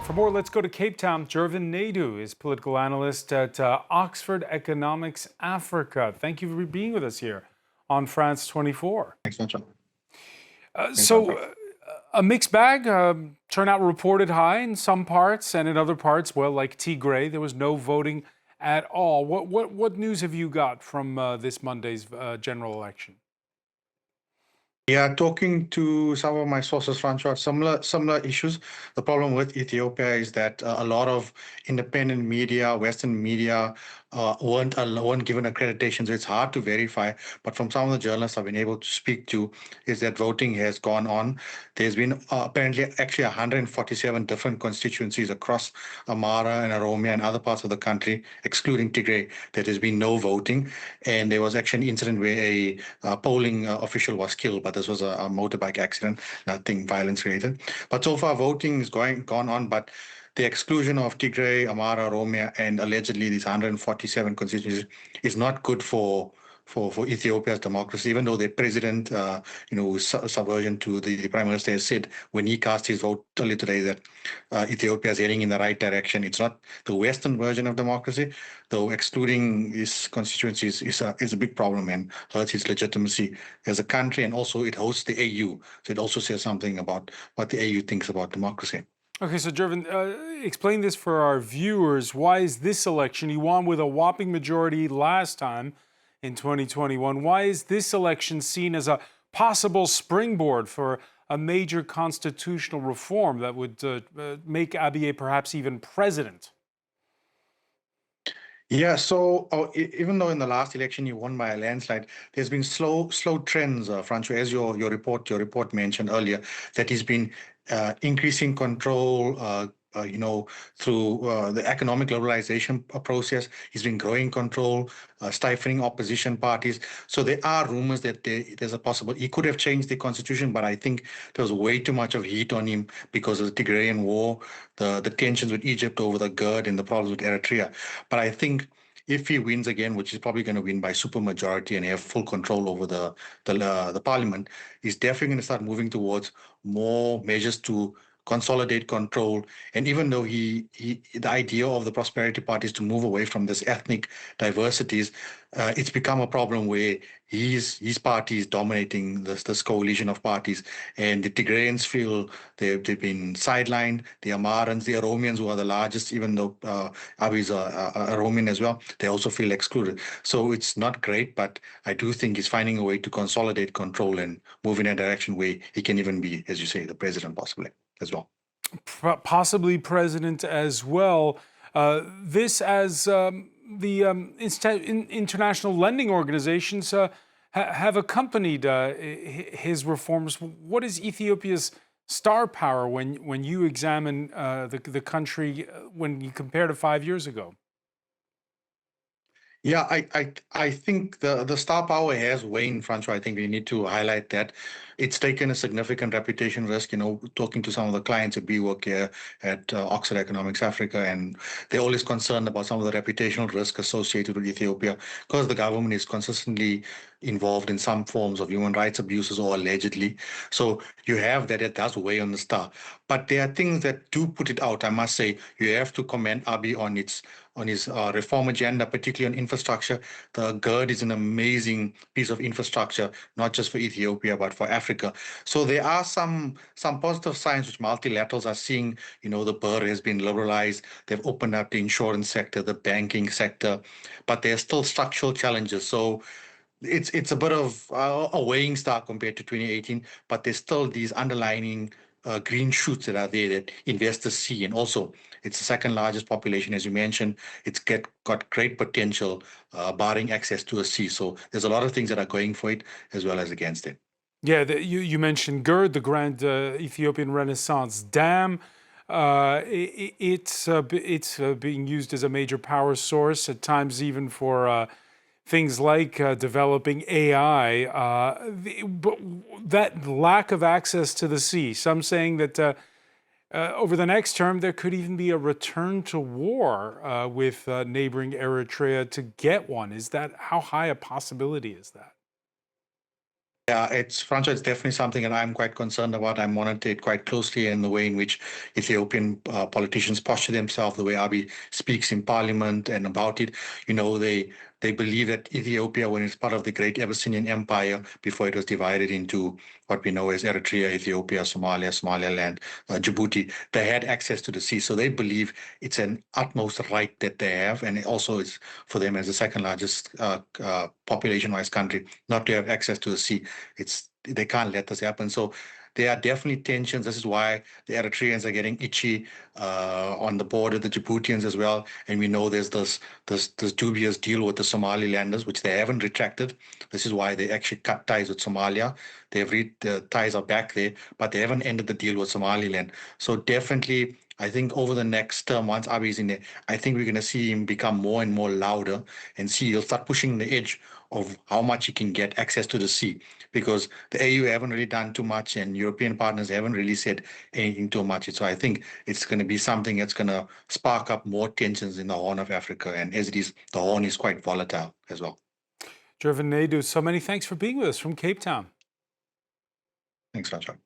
For more, let's go to Cape Town. Jervin Naidoo is political analyst at Oxford Economics Africa. Thank you for being with us here on France 24. Thanks, François. A mixed bag. Turnout reported high in some parts, and in other parts, well, like Tigray, there was no voting at all. What news have you got from this Monday's general election? Yeah, talking to some of my sources, François, similar issues. The problem with Ethiopia is that a lot of independent media, Western media, weren't given accreditation, so it's hard to verify. But from some of the journalists I've been able to speak to, is that voting has gone on. There's been apparently actually 147 different constituencies across Amara and Oromia and other parts of the country, excluding Tigray, that there's been no voting. And there was actually an incident where a polling official was killed, but this was a motorbike accident, nothing violence related. But so far, voting is gone on, but the exclusion of Tigray, Amara, Oromia, and allegedly these 147 constituencies is not good for Ethiopia's democracy, even though their president, subversion to the prime minister has said when he cast his vote earlier today that Ethiopia is heading in the right direction. It's not the Western version of democracy, though excluding his constituencies is a big problem and hurts its legitimacy as a country, and also it hosts the AU. So it also says something about what the AU thinks about democracy. Okay, so Jervin, explain this for our viewers. Why is this election, he won with a whopping majority last time in 2021, why is this election seen as a possible springboard for a major constitutional reform that would make Abiy perhaps even president? Yeah, so even though in the last election you won by a landslide, there's been slow trends, Franco, as your report mentioned earlier, that he's been increasing control, through the economic liberalization process. He's been growing control, stifling opposition parties. So there are rumors that there's a possible, he could have changed the constitution, but I think there was way too much of heat on him because of the Tigrayan war, the tensions with Egypt over the GERD and the problems with Eritrea. But I think if he wins again, which is probably going to win by supermajority and have full control over the parliament, he's definitely going to start moving towards more measures to consolidate control. And even though the idea of the prosperity party is to move away from this ethnic diversities, it's become a problem where his party is dominating this coalition of parties, and the Tigrayans feel they've been sidelined. The Amarans, the Oromians, who are the largest, even though Abiy is a Oromian as well, they also feel excluded. So it's not great, but I do think he's finding a way to consolidate control and move in a direction where he can even be, as you say, the president possibly as well. Possibly president as well. This as the international lending organizations have accompanied his reforms. What is Ethiopia's star power when you examine the country when you compare to 5 years ago? Yeah, I think the star power has waned, Francois. I think we need to highlight that. It's taken a significant reputation risk, talking to some of the clients that we work here at Oxford Economics Africa, and they're always concerned about some of the reputational risk associated with Ethiopia because the government is consistently involved in some forms of human rights abuses or allegedly. So you have that, it does weigh on the star. But there are things that do put it out, I must say. You have to commend Abiy on his reform agenda, particularly on infrastructure. The GERD is an amazing piece of infrastructure, not just for Ethiopia, but for Africa. So there are some positive signs which multilaterals are seeing. The birr has been liberalized. They've opened up the insurance sector, the banking sector, but there are still structural challenges. So it's a bit of a weighing star compared to 2018, but there's still these underlining green shoots that are there that investors see. And also, it's the second largest population, as you mentioned. It's got great potential, barring access to a sea. So there's a lot of things that are going for it as well as against it. Yeah, you mentioned GERD, the Grand Ethiopian Renaissance Dam. It's being used as a major power source at times, even for things like developing AI. But that lack of access to the sea. Some saying that over the next term there could even be a return to war with neighboring Eritrea to get one. Is that, how high a possibility is that? Yeah, François, it's definitely something that I'm quite concerned about. I monitor it quite closely in the way in which Ethiopian politicians posture themselves, the way Abiy speaks in parliament and about it. They believe that Ethiopia, when it's part of the great Abyssinian Empire, before it was divided into what we know as Eritrea, Ethiopia, Somalia, Somaliland, Djibouti, they had access to the sea. So they believe it's an utmost right that they have, and it also is for them as the second largest population-wise country not to have access to the sea. They can't let this happen. So there are definitely tensions. This is why the Eritreans are getting itchy on the border, the Djiboutians as well. And we know there's this dubious deal with the Somalilanders, which they haven't retracted. This is why they actually cut ties with Somalia. The ties are back there, but they haven't ended the deal with Somaliland. So definitely, I think over the next term, once Abiy is in there, I think we're going to see him become more and more louder, and see he'll start pushing the edge of how much he can get access to the sea, because the AU haven't really done too much and European partners haven't really said anything too much. So I think it's going to be something that's going to spark up more tensions in the Horn of Africa. And as it is, the Horn is quite volatile as well. Jervin Naidoo, so many thanks for being with us from Cape Town. Thanks, François.